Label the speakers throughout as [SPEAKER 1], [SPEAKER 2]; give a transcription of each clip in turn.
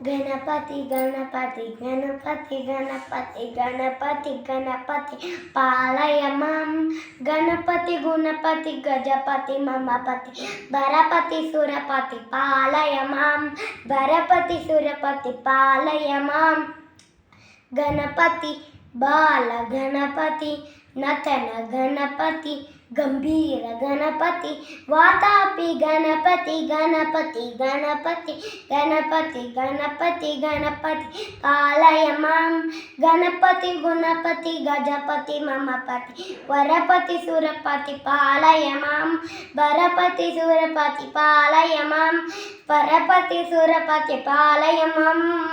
[SPEAKER 1] గణపతి గణపతి గణపతి గణపతి గణపతి గణపతి పాలయ మాం. గణపతి గుణపతి గజపతి మమపతి భరపతి సురపతి పాలయ మాం. భరపతి సురపతి పాలయ మాం. గణపతి బాల గణపతి నతన గణపతి గంభీర గణపతి వాతాపి గణపతి గణపతి గణపతి గణపతి గణపతి గణపతి పాలయ మాం. గణపతి గుణపతి గజపతి మమపతి వరపతి సురపతి పాలయ మాం. వరపతి సురపతి పాలయ మాం. వరపతి సురపతి పాలయ మాం.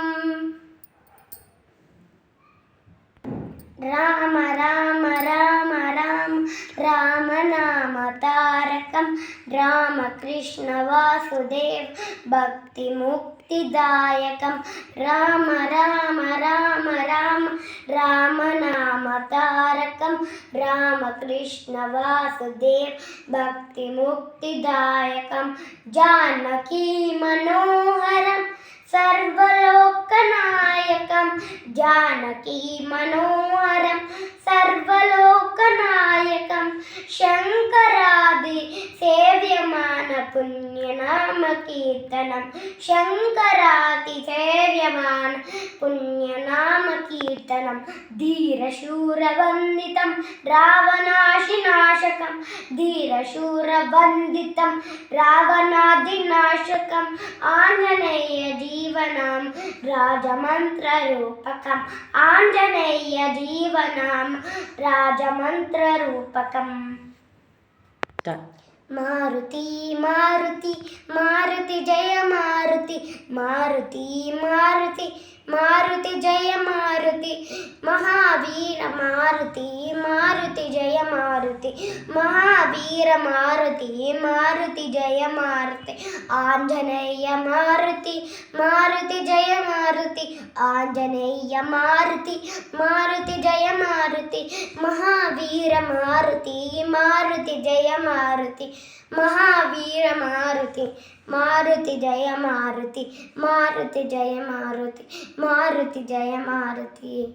[SPEAKER 1] రామ రామ రామ రామ రామనామ తారకం రామకృష్ణ వాసుదేవ్ భక్తి ముక్తిదాయకం. రామ రామ రామ రామ రామనామ తారకం రామకృష్ణ వాసుదేవ్ భక్తి ముక్తిదాయకం. జానకీ మనోహరం సర్వలోకనాయకం. జానకీ మనోహరం సర్వలోకనాయకం. శంకరాది సేవ్యమాన పుణ్యనామ కీర్తనం. శంకరాది సేవ్యమాన పుణ్యనామ కీర్తనం. ధీరశూరవందితం రావణాశినాశకం. ధీరశూరవందితం రావణాదినాశకం. ఆంజనేయ జీవనం రాజమంత్రరూపకం. ఆంజనేయ జీవనం రాజమంత్రరూపకం. మారుతి మారుతి మారుతి జయ మారుతి. మారుతి మారుతి మారుతి జయ మారుతి. మహావీర మారుతి మారుతి జయ మారుతి. మహావీర మారుతి మారుతి జయ మారుతి. ఆంజనేయ మారుతి మారుతి జయ మారుతి. ఆంజనేయ మారుతి మారుతి జయ మారుతి. మహావీర మారుతి మారుతి జయ మారుతి. మహావీర మారుతి మారుతి జయ మారుతి. మారుతి జయ మారుతి. మారుతి జయ మారుతి.